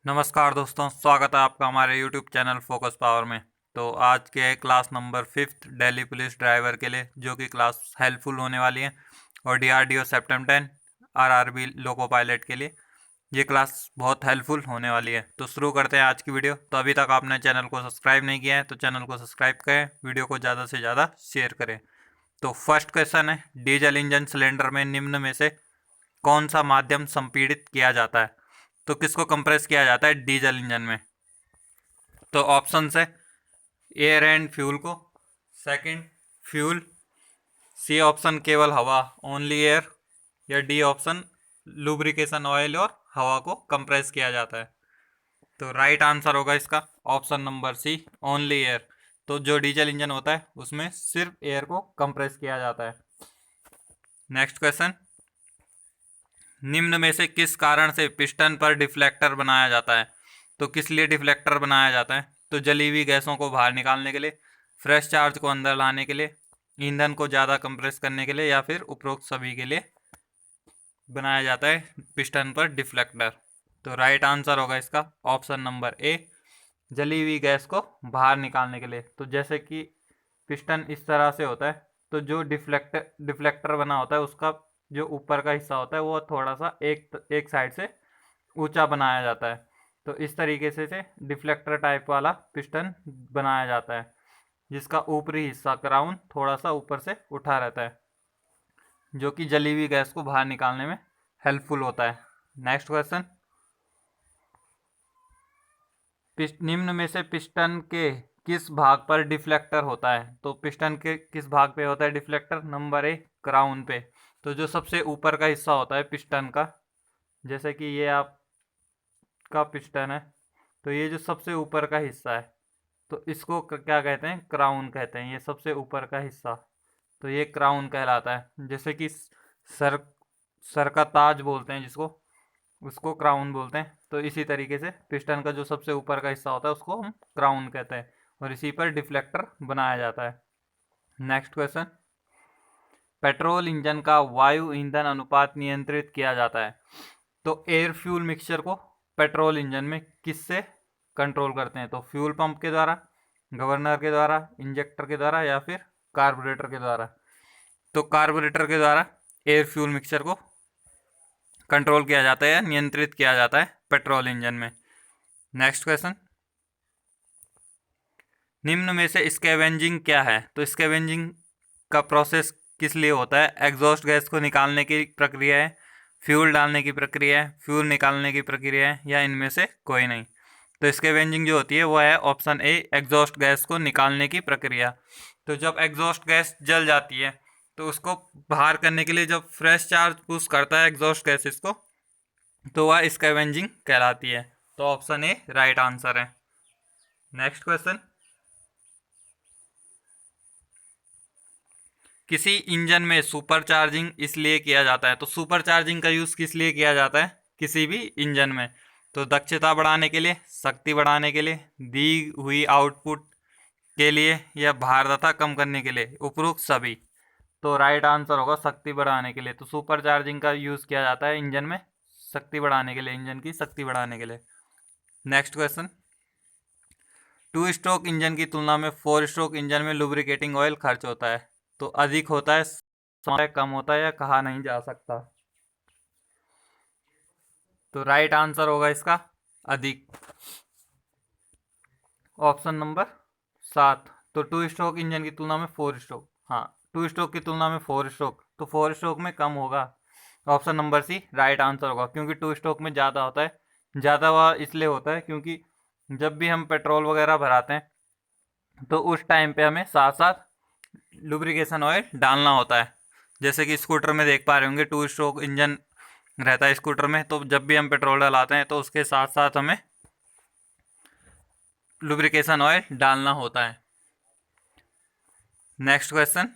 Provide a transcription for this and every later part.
नमस्कार दोस्तों, स्वागत है आपका हमारे YouTube चैनल फोकस पावर में। तो आज के है class number 5 Delhi police driver के लिए, जो कि क्लास हेल्पफुल होने वाली है। और DRDO September 10 RRB loco pilot के लिए ये क्लास बहुत हेल्पफुल होने वाली है। तो शुरू करते हैं आज की वीडियो। तो अभी तक आपने चैनल को सब्सक्राइब नहीं किया है तो चैनल को सब्सक्राइब करें, वीडियो को ज़्यादा से ज़्यादा शेयर करें। तो फर्स्ट क्वेश्चन है, डीजल इंजन सिलेंडर में निम्न में से कौन सा माध्यम संपीड़ित किया जाता है? तो किसको कंप्रेस किया जाता है डीजल इंजन में? तो ऑप्शन है एयर एंड फ्यूल को, सेकंड फ्यूल, सी ऑप्शन केवल हवा ओनली एयर, या डी ऑप्शन लुब्रिकेशन ऑयल और हवा को कंप्रेस किया जाता है। तो राइट आंसर होगा इसका option number C only air. तो जो डीजल इंजन होता है उसमें सिर्फ एयर को कंप्रेस किया जाता है। नेक्स्ट क्वेश्चन, निम्न में से किस कारण से पिस्टन पर डिफ्लेक्टर बनाया जाता है? तो किस लिए डिफ्लेक्टर बनाया जाता है? तो जली हुई गैसों को बाहर निकालने के लिए, फ्रेश चार्ज को अंदर लाने के लिए, ईंधन को ज़्यादा कंप्रेस करने के लिए, या फिर उपरोक्त सभी के लिए बनाया जाता है पिस्टन पर डिफ्लेक्टर। तो राइट आंसर होगा इसका ऑप्शन नंबर ए, जली हुई गैस को बाहर निकालने के लिए। तो जैसे कि पिस्टन इस तरह से होता है, तो जो डिफ्लेक्टर बना होता है उसका जो ऊपर का हिस्सा होता है वो थोड़ा सा एक साइड से ऊंचा बनाया जाता है। तो इस तरीके से डिफ्लेक्टर टाइप वाला पिस्टन बनाया जाता है, जिसका ऊपरी हिस्सा क्राउन थोड़ा सा ऊपर से उठा रहता है, जो कि जली हुई गैस को बाहर निकालने में हेल्पफुल होता है। नेक्स्ट क्वेश्चन, निम्न में से पिस्टन के किस भाग पर डिफ्लेक्टर होता है? तो पिस्टन के किस भाग पे होता है डिफ्लेक्टर? नंबर ए, क्राउन पे। तो जो सबसे ऊपर का हिस्सा होता है पिस्टन का, जैसे कि ये आपका पिस्टन है, तो ये जो सबसे ऊपर का हिस्सा है तो इसको क्या कहते हैं? क्राउन कहते हैं। ये सबसे ऊपर का हिस्सा, तो ये क्राउन कहलाता है। जैसे कि सर सर का ताज बोलते हैं जिसको, उसको क्राउन बोलते हैं। तो इसी तरीके से पिस्टन का जो सबसे ऊपर का हिस्सा होता है उसको हम क्राउन कहते हैं, और इसी पर डिफ्लेक्टर बनाया जाता है। नेक्स्ट क्वेश्चन, पेट्रोल इंजन का वायु ईंधन अनुपात नियंत्रित किया जाता है। तो एयर फ्यूल मिक्सचर को पेट्रोल इंजन में किससे कंट्रोल करते हैं? तो फ्यूल पंप के द्वारा, गवर्नर के द्वारा, इंजेक्टर के द्वारा, या फिर कार्बोरेटर के द्वारा। तो कार्बोरेटर के द्वारा एयर फ्यूल मिक्सचर को कंट्रोल किया जाता है या नियंत्रित किया जाता है पेट्रोल इंजन में। नेक्स्ट क्वेश्चन, निम्न में से स्कैवेंजिंग क्या है? तो स्कैवेंजिंग का प्रोसेस किस लिए होता है? एग्जॉस्ट गैस को निकालने की प्रक्रिया है, फ्यूल डालने की प्रक्रिया है, फ्यूल निकालने की प्रक्रिया है, या इनमें से कोई नहीं? तो स्कैवेंजिंग जो होती है वो है ऑप्शन ए, एग्जॉस्ट गैस को निकालने की प्रक्रिया। तो जब एग्जॉस्ट गैस जल जाती है तो उसको बाहर करने के लिए जब फ्रेश चार्ज पुश करता है एग्जॉस्ट गैस इसको, तो वह स्कैवेंजिंग कहलाती है। तो ऑप्शन ए राइट आंसर है। नेक्स्ट क्वेश्चन, किसी इंजन में सुपर चार्जिंग इसलिए किया जाता है? तो सुपर चार्जिंग का यूज़ किस लिए किया जाता है किसी भी इंजन में? तो दक्षता बढ़ाने के लिए, शक्ति बढ़ाने के लिए, दी हुई आउटपुट के लिए, या भारदता कम करने के लिए, उपरोक्त सभी। तो राइट आंसर होगा शक्ति बढ़ाने के लिए। तो सुपर चार्जिंग का यूज़ किया जाता है इंजन में शक्ति बढ़ाने के लिए, इंजन की शक्ति बढ़ाने के लिए। Next question, two stroke engine की तुलना में फोर स्ट्रोक इंजन में लुब्रिकेटिंग ऑयल खर्च होता है। तो अधिक होता है, कम होता है, या कहा नहीं जा सकता? तो राइट आंसर होगा इसका अधिक, ऑप्शन नंबर 7। तो टू स्ट्रोक इंजन की तुलना में फोर स्ट्रोक, हाँ, टू स्ट्रोक की तुलना में फोर स्ट्रोक, तो फोर स्ट्रोक में कम होगा। Option number C right answer होगा, क्योंकि टू स्ट्रोक में ज़्यादा होता है। ज़्यादा वह इसलिए होता है क्योंकि जब भी हम पेट्रोल वगैरह भराते हैं तो उस टाइम पे हमें साथ साथ लुब्रिकेशन ऑयल डालना होता है। जैसे कि स्कूटर में देख पा रहे होंगे, टू स्ट्रोक इंजन रहता है स्कूटर में, तो जब भी हम पेट्रोल डलाते हैं तो उसके साथ साथ हमें लुब्रिकेशन ऑयल डालना होता है। नेक्स्ट क्वेश्चन,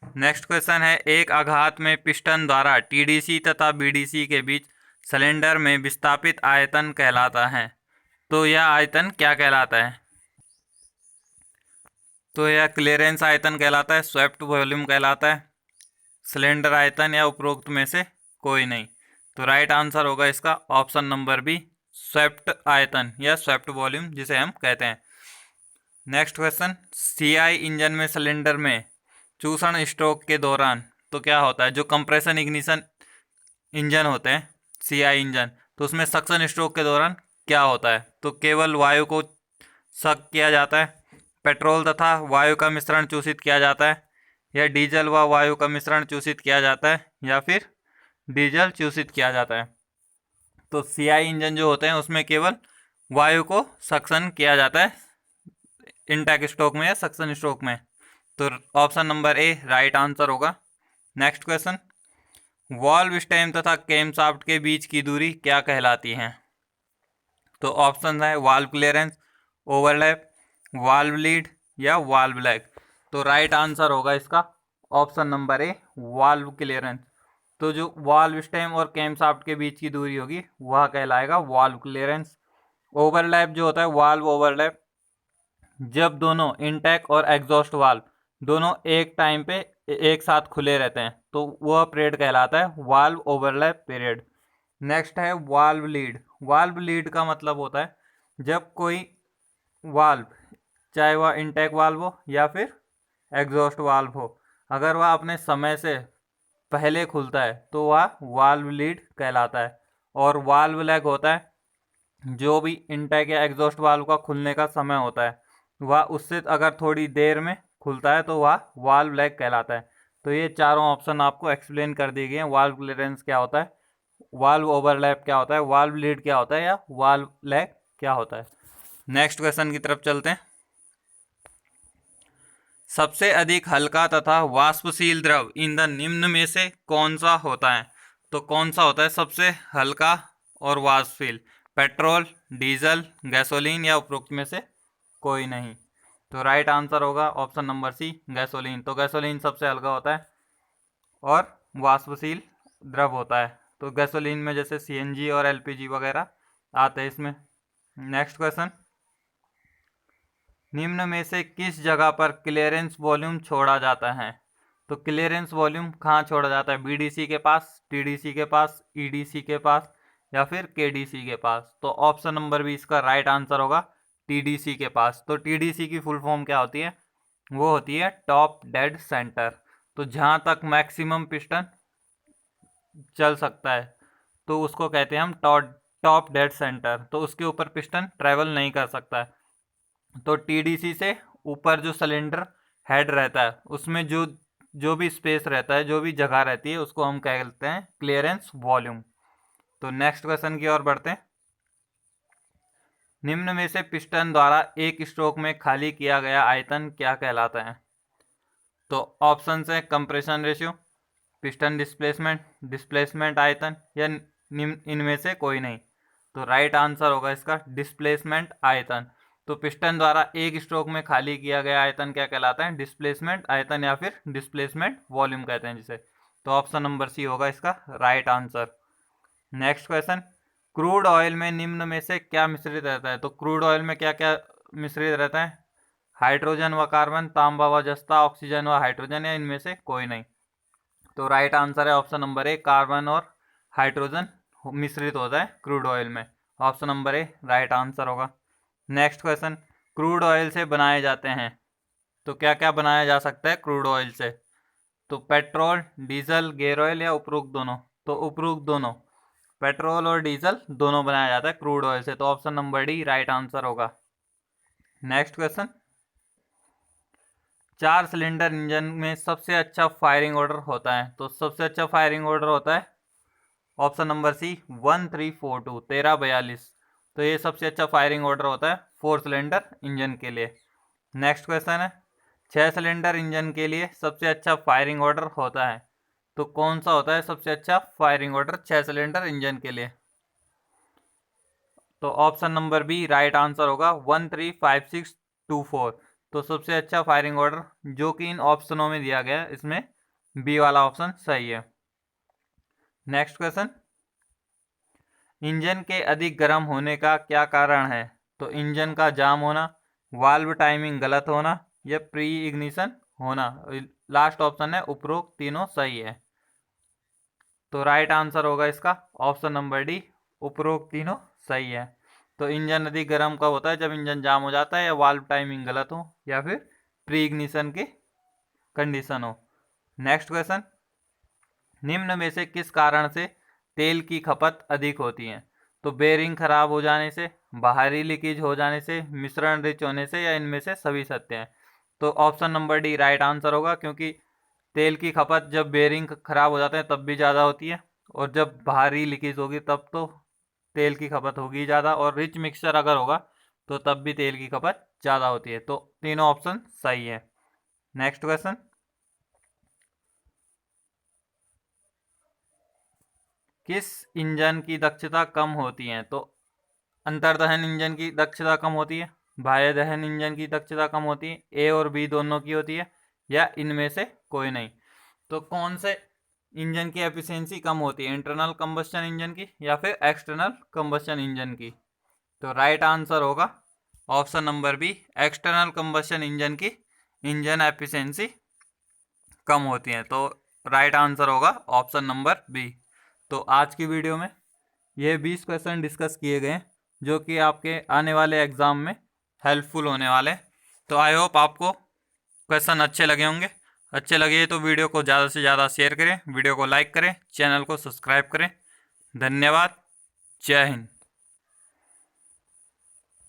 नेक्स्ट क्वेश्चन है, एक आघात में पिस्टन द्वारा टीडीसी तथा बीडीसी के बीच सिलेंडर में विस्थापित आयतन कहलाता है। तो यह आयतन क्या कहलाता है? तो यह क्लियरेंस आयतन कहलाता है, स्वेप्ट वॉल्यूम कहलाता है, सिलेंडर आयतन, या उपरोक्त में से कोई नहीं? तो राइट आंसर होगा इसका ऑप्शन नंबर बी, स्वेप्ट आयतन या स्वेप्ट वॉल्यूम जिसे हम कहते हैं। नेक्स्ट क्वेश्चन, सीआई इंजन में सिलेंडर में चूषण स्ट्रोक के दौरान तो क्या होता है? जो कंप्रेशन इग्निशन इंजन होते हैं सीआई इंजन, तो उसमें सक्शन स्ट्रोक के दौरान क्या होता है? तो केवल वायु को सक किया जाता है, पेट्रोल तथा वायु का मिश्रण चूषित किया जाता है, या डीजल व वायु का मिश्रण चूषित किया जाता है, या फिर डीजल चूषित किया जाता है। तो सीआई इंजन जो होते हैं उसमें केवल वायु को सक्शन किया जाता है, इनटेक स्ट्रोक में या सक्शन स्ट्रोक में। तो option number A right answer होगा। नेक्स्ट क्वेश्चन, वाल्व स्टेम तथा कैमशाफ्ट के बीच की दूरी क्या कहलाती है? तो ऑप्शन है valve clearance, overlap, valve lead या वाल्व लैग। तो राइट आंसर होगा इसका option number A, valve clearance. तो जो वाल्व स्टेम और कैमशाफ्ट के बीच की दूरी होगी वह कहलाएगा वाल्व क्लियरेंस। ओवरलैप जो होता है, वाल्व ओवरलैप, जब दोनों इनटेक और एग्जॉस्ट वाल्व दोनों एक टाइम पे एक साथ खुले रहते हैं तो वह पीरियड कहलाता है वाल्व ओवरलैप पीरियड। नेक्स्ट है वाल्व लीड। वाल्व लीड का मतलब होता है जब कोई वाल्व, चाहे वह इनटेक वाल्व हो या फिर एग्जॉस्ट वाल्व हो, अगर वह अपने समय से पहले खुलता है तो वह वाल्व लीड कहलाता है। और वाल्व लैग होता है जो भी इनटेक या एग्जॉस्ट वाल्व का खुलने का समय होता है वह उससे अगर थोड़ी देर में खुलता है तो वह वाल्व लैग कहलाता है। तो ये चारों ऑप्शन आपको एक्सप्लेन कर दिए गए हैं। वाल्व क्लियरेंस क्या होता है, वाल्व ओवरलैप क्या होता है, वाल्व लीड क्या होता है या वाल्व लैग क्या होता है। नेक्स्ट क्वेश्चन की तरफ चलते हैं। सबसे अधिक हल्का तथा वाष्पशील द्रव ईंधन निम्न में से कौन सा होता है? तो कौन सा होता है सबसे हल्का और वाष्पशील? पेट्रोल, डीजल, गैसोलीन या उपरोक्त में से कोई नहीं। तो राइट आंसर होगा ऑप्शन नंबर सी, गैसोलीन। तो गैसोलीन सबसे हल्का होता है और वाष्पशील द्रव होता है। तो गैसोलीन में जैसे सीएनजी और एलपीजी वगैरह आते हैं इसमें। नेक्स्ट क्वेश्चन, निम्न में से किस जगह पर क्लियरेंस वॉल्यूम छोड़ा जाता है? तो क्लियरेंस वॉल्यूम कहाँ छोड़ा जाता है? बीडीसी के पास, टीडीसी के पास, ईडीसी के पास या फिर केडीसी के पास? तो ऑप्शन नंबर बी इसका राइट आंसर होगा, टीडीसी के पास। तो टीडीसी की फुल फॉर्म क्या होती है? वो होती है टॉप डेड सेंटर। तो जहाँ तक मैक्सिमम पिस्टन चल सकता है तो उसको कहते हैं हम टॉप डेड सेंटर। तो उसके ऊपर पिस्टन ट्रेवल नहीं कर सकता है। तो टीडीसी से ऊपर जो सिलेंडर हेड रहता है उसमें जो भी स्पेस रहता है, जो भी जगह रहती है, उसको हम कहते हैं क्लियरेंस वॉल्यूम। तो नेक्स्ट क्वेश्चन की ओर बढ़ते हैं। निम्न में से पिस्टन द्वारा एक स्ट्रोक में खाली किया गया आयतन क्या कहलाता है? तो ऑप्शन है compression ratio, piston displacement, displacement आयतन या इनमें से कोई नहीं। तो राइट आंसर होगा इसका डिस्प्लेसमेंट आयतन। तो पिस्टन द्वारा एक स्ट्रोक में खाली किया गया आयतन क्या कहलाता है? डिस्प्लेसमेंट आयतन या फिर डिस्प्लेसमेंट वॉल्यूम कहते हैं जिसे। तो ऑप्शन नंबर सी होगा इसका right answer. Next question, crude oil में निम्न में से क्या मिश्रित रहता है? तो क्रूड ऑयल में क्या क्या मिश्रित रहता है? हाइड्रोजन व कार्बन, तांबा व जस्ता, ऑक्सीजन व हाइड्रोजन या इनमें से कोई नहीं। तो राइट आंसर है ऑप्शन नंबर ए, कार्बन और हाइड्रोजन मिश्रित होता है क्रूड ऑयल में। Option number A right answer होगा। नेक्स्ट क्वेश्चन, क्रूड ऑयल से बनाए जाते हैं तो क्या क्या बनाया जा सकता है क्रूड ऑयल से? तो पेट्रोल, डीजल, गेयर ऑयल या उपरोक्त दोनों? तो उपरोक्त दोनों, पेट्रोल और डीजल दोनों बनाया जाता है क्रूड ऑयल से। तो option number D right answer होगा। नेक्स्ट क्वेश्चन, 4 सिलेंडर इंजन में सबसे अच्छा फायरिंग ऑर्डर होता है? तो सबसे अच्छा फायरिंग ऑर्डर होता है ऑप्शन नंबर सी 1342, 1342। तो ये सबसे अच्छा फायरिंग ऑर्डर होता है 4 सिलेंडर इंजन के लिए। नेक्स्ट क्वेश्चन है, 6 सिलेंडर इंजन के लिए सबसे अच्छा फायरिंग ऑर्डर होता है तो कौन सा होता है सबसे अच्छा फायरिंग ऑर्डर 6 सिलेंडर इंजन के लिए? तो option number B right answer होगा 135624। तो सबसे अच्छा फायरिंग ऑर्डर जो कि इन ऑप्शनों में दिया गया है इसमें बी वाला ऑप्शन सही है। नेक्स्ट क्वेश्चन, इंजन के अधिक गर्म होने का क्या कारण है? तो इंजन का जाम होना, वाल्व टाइमिंग गलत होना या प्री इग्निशन होना। लास्ट ऑप्शन है उपरोक्त तीनों सही है। तो राइट आंसर होगा इसका ऑप्शन नंबर डी, उपरोक्त तीनों सही है। तो इंजन अधिक गर्म कब होता है? जब इंजन जाम हो जाता है, या वाल्व टाइमिंग गलत हो, या फिर प्री इग्निशन की कंडीशन हो। नेक्स्ट क्वेश्चन, निम्न में से किस कारण से तेल की खपत अधिक होती है? तो बेरिंग खराब हो जाने से, बाहरी लीकेज हो जाने से, मिश्रण रिच होने से, या इनमें से सभी सत्य हैं। तो option number D right answer होगा, क्योंकि तेल की खपत जब बेरिंग खराब हो जाते हैं तब भी ज़्यादा होती है, और जब बाहरी लीकेज होगी तब तो तेल की खपत होगी ज़्यादा, और रिच मिक्सचर अगर होगा तो तब भी तेल की खपत ज़्यादा होती है। तो तीनों ऑप्शन सही है। नेक्स्ट क्वेश्चन, किस इंजन की दक्षता कम होती है? तो अंतर्दहन इंजन की दक्षता कम होती है, बाह्य दहन इंजन की दक्षता कम होती है, ए और बी दोनों की होती है, या इनमें से कोई नहीं। तो कौन से इंजन की एफिशिएंसी कम होती है? इंटरनल कंबस्शन इंजन की या फिर एक्सटर्नल कंबस्शन इंजन की? तो राइट आंसर होगा option number B, external combustion engine की इंजन एफिशिएंसी कम होती है। तो राइट आंसर होगा ऑप्शन नंबर बी। तो आज की वीडियो में ये 20 क्वेश्चन डिस्कस किए गए जो कि आपके आने वाले एग्जाम में हेल्पफुल होने वाले। तो आई होप आपको क्वेश्चन अच्छे लगे होंगे। अच्छे लगे तो वीडियो को ज़्यादा से ज़्यादा शेयर करें, वीडियो को लाइक करें, चैनल को सब्सक्राइब करें। धन्यवाद। जय हिंद।